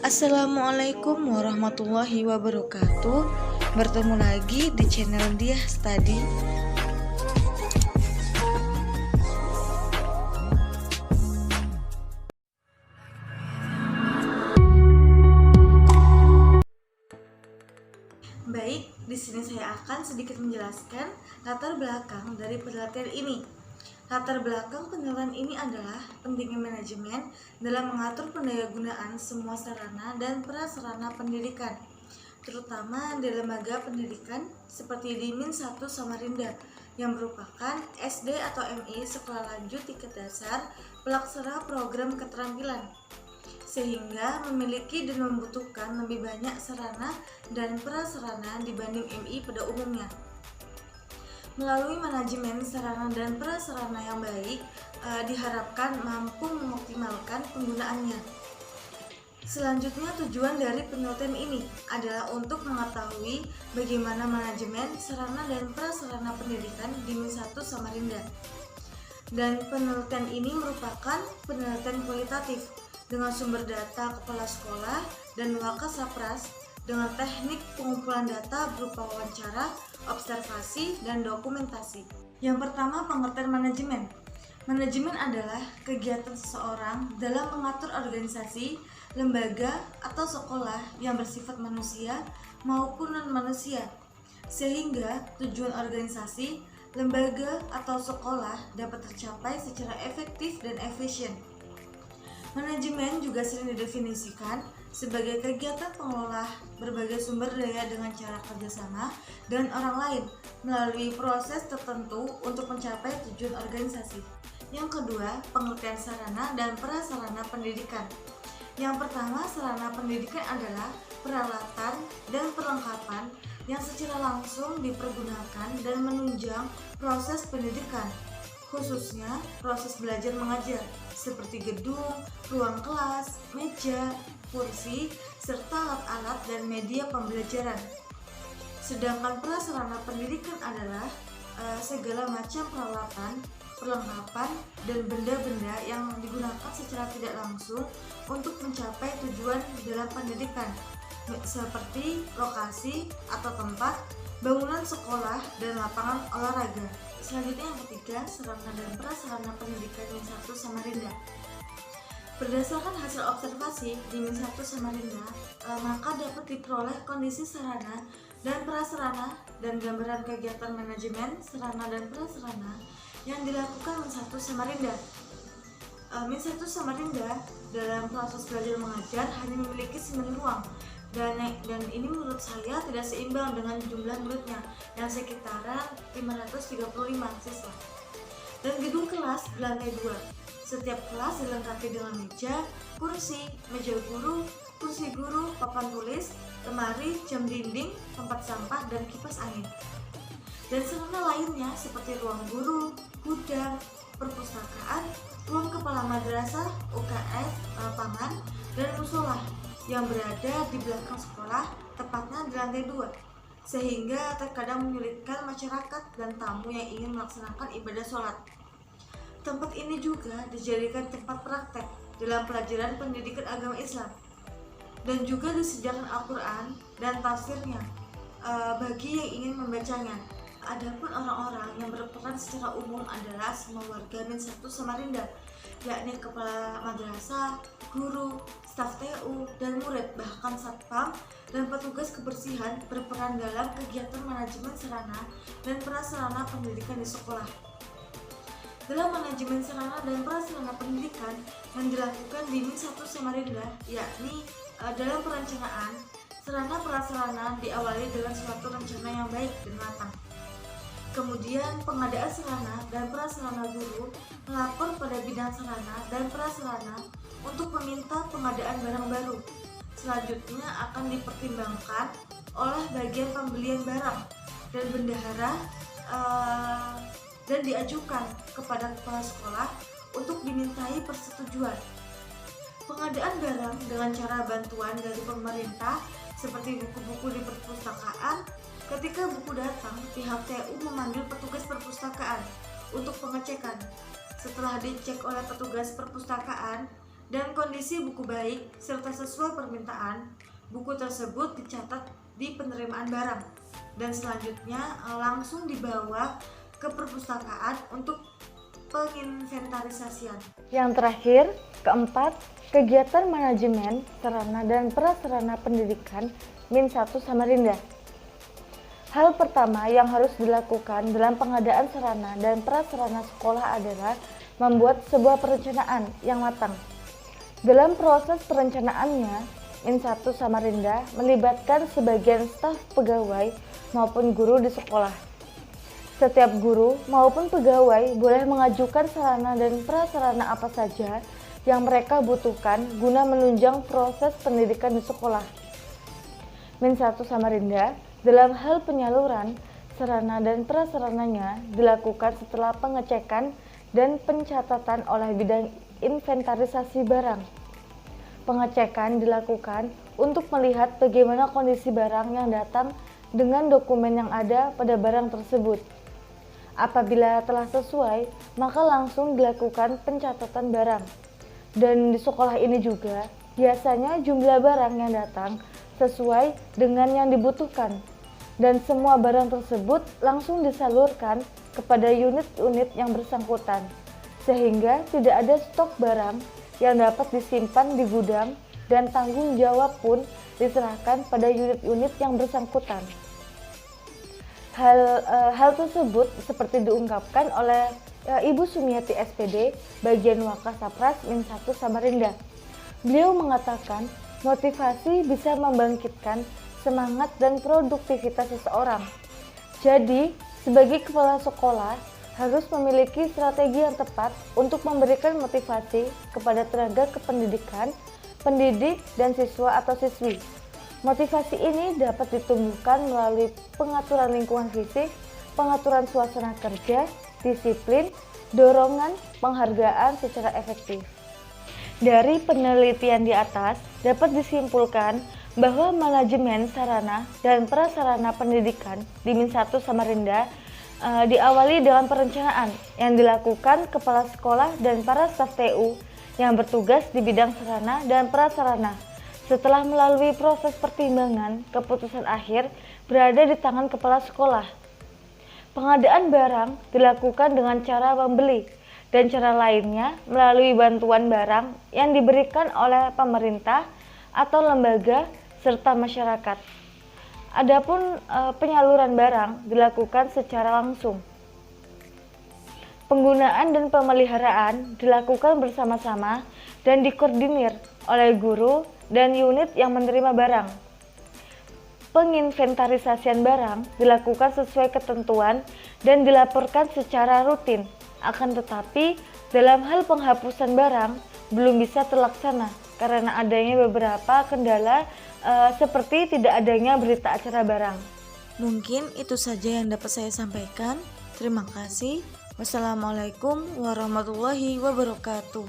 Assalamualaikum warahmatullahi wabarakatuh. Bertemu lagi di channel Diah Study. Baik, di sini saya akan sedikit menjelaskan latar belakang dari penelitian ini. Latar belakang penelitian ini adalah pentingnya manajemen dalam mengatur pendayagunaan semua sarana dan prasarana pendidikan, terutama di lembaga pendidikan seperti di Min 1 Samarinda yang merupakan SD atau MI sekolah lanjut tingkat dasar pelaksana program keterampilan, sehingga memiliki dan membutuhkan lebih banyak sarana dan prasarana dibanding MI pada umumnya. Melalui manajemen sarana dan prasarana yang baik, diharapkan mampu mengoptimalkan penggunaannya. Selanjutnya, tujuan dari penelitian ini adalah untuk mengetahui bagaimana manajemen sarana dan prasarana pendidikan di Min 1 Samarinda. Dan penelitian ini merupakan penelitian kualitatif dengan sumber data kepala sekolah dan Wakasapras dengan teknik pengumpulan data berupa wawancara, observasi, dan dokumentasi. Yang pertama, pengertian manajemen. Manajemen adalah kegiatan seseorang dalam mengatur organisasi, lembaga, atau sekolah yang bersifat manusia maupun non-manusia, sehingga tujuan organisasi, lembaga, atau sekolah dapat tercapai secara efektif dan efisien. Manajemen juga sering didefinisikan sebagai kegiatan pengelola berbagai sumber daya dengan cara kerjasama dengan orang lain melalui proses tertentu untuk mencapai tujuan organisasi. Yang kedua, pengertian sarana dan prasarana pendidikan. Yang pertama, sarana pendidikan adalah peralatan dan perlengkapan yang secara langsung dipergunakan dan menunjang proses pendidikan, khususnya proses belajar mengajar seperti gedung, ruang kelas, meja, kursi, serta alat-alat dan media pembelajaran. Sedangkan prasarana pendidikan adalah segala macam peralatan, perlengkapan, dan benda-benda yang digunakan secara tidak langsung untuk mencapai tujuan dalam pendidikan, seperti lokasi atau tempat, bangunan sekolah, dan lapangan olahraga. Selanjutnya yang ketiga, sarana dan prasarana pendidikan Min 1 Samarinda. Berdasarkan hasil observasi di Min 1 Samarinda, maka dapat diperoleh kondisi sarana dan prasarana dan gambaran kegiatan manajemen sarana dan prasarana yang dilakukan Min 1 Samarinda. Min 1 Samarinda dalam proses belajar mengajar hanya memiliki 9 ruang, dan ini menurut saya tidak seimbang dengan jumlah muridnya yang sekitaran 535 siswa. Dan gedung kelas di lantai 2. Setiap kelas dilengkapi dengan meja, kursi, meja guru, kursi guru, papan tulis, lemari, jam dinding, tempat sampah, dan kipas angin. Dan sarana lainnya seperti ruang guru, gudang, perpustakaan, ruang kepala madrasah, UKS, lapangan, dan musola yang berada di belakang sekolah, tepatnya di lantai 2, sehingga terkadang menyulitkan masyarakat dan tamu yang ingin melaksanakan ibadah sholat. Tempat ini juga dijadikan tempat praktek dalam pelajaran pendidikan agama Islam dan juga disediakan Al-Quran dan tafsirnya bagi yang ingin membacanya. Adapun orang-orang yang berperan secara umum adalah semua warga Min 1 Samarinda, yakni kepala madrasah, guru, staf TU, dan murid, bahkan satpam dan petugas kebersihan berperan dalam kegiatan manajemen sarana dan prasarana pendidikan di sekolah. Dalam manajemen sarana dan prasarana pendidikan yang dilakukan di Min 1 Samarinda, yakni dalam perencanaan, sarana prasarana diawali dengan suatu rencana yang baik dan matang. Kemudian pengadaan sarana dan prasarana guru melapor pada bidang sarana dan prasarana untuk meminta pengadaan barang baru. Selanjutnya akan dipertimbangkan oleh bagian pembelian barang dan bendahara dan diajukan kepada kepala sekolah untuk dimintai persetujuan. Pengadaan barang dengan cara bantuan dari pemerintah seperti buku-buku di perpustakaan. Ketika buku datang, pihak TU memanggil petugas perpustakaan untuk pengecekan. Setelah dicek oleh petugas perpustakaan, dan kondisi buku baik serta sesuai permintaan, buku tersebut dicatat di penerimaan barang dan selanjutnya langsung dibawa ke perpustakaan untuk penginventarisasian. Yang terakhir, keempat, kegiatan manajemen sarana dan prasarana pendidikan Min 1 Samarinda. Hal pertama yang harus dilakukan dalam pengadaan sarana dan prasarana sekolah adalah membuat sebuah perencanaan yang matang. Dalam proses perencanaannya, Min 1 Samarinda melibatkan sebagian staf pegawai maupun guru di sekolah. Setiap guru maupun pegawai boleh mengajukan sarana dan prasarana apa saja yang mereka butuhkan guna menunjang proses pendidikan di sekolah. Min 1 Samarinda dalam hal penyaluran sarana dan prasarananya dilakukan setelah pengecekan dan pencatatan oleh bidang inventarisasi barang. Pengecekan dilakukan untuk melihat bagaimana kondisi barang yang datang dengan dokumen yang ada pada barang tersebut. Apabila telah sesuai, maka langsung dilakukan pencatatan barang. Dan di sekolah ini juga, biasanya jumlah barang yang datang sesuai dengan yang dibutuhkan. Dan semua barang tersebut langsung disalurkan kepada unit-unit yang bersangkutan. Sehingga tidak ada stok barang yang dapat disimpan di gudang dan tanggung jawab pun diserahkan pada unit-unit yang bersangkutan. Hal tersebut seperti diungkapkan oleh Ibu Sumiati SPD, bagian Wakasapras Min 1 Samarinda. Beliau mengatakan motivasi bisa membangkitkan semangat dan produktivitas seseorang. Jadi, sebagai kepala sekolah harus memiliki strategi yang tepat untuk memberikan motivasi kepada tenaga kependidikan, pendidik, dan siswa atau siswi. Motivasi ini dapat ditumbuhkan melalui pengaturan lingkungan fisik, pengaturan suasana kerja, disiplin, dorongan, penghargaan secara efektif. Dari penelitian di atas dapat disimpulkan bahwa manajemen sarana dan prasarana pendidikan di Min 1 Samarinda diawali dengan perencanaan yang dilakukan kepala sekolah dan para staf TU yang bertugas di bidang sarana dan prasarana. Setelah melalui proses pertimbangan, keputusan akhir berada di tangan kepala sekolah. Pengadaan barang dilakukan dengan cara membeli dan cara lainnya melalui bantuan barang yang diberikan oleh pemerintah atau lembaga serta masyarakat. Adapun penyaluran barang dilakukan secara langsung. Penggunaan dan pemeliharaan dilakukan bersama-sama dan dikoordinir oleh guru dan unit yang menerima barang. Penginventarisasian barang dilakukan sesuai ketentuan dan dilaporkan secara rutin. Akan tetapi, dalam hal penghapusan barang belum bisa terlaksana karena adanya beberapa kendala seperti tidak adanya berita acara barang. Mungkin itu saja yang dapat saya sampaikan. Terima kasih. Wassalamualaikum warahmatullahi wabarakatuh.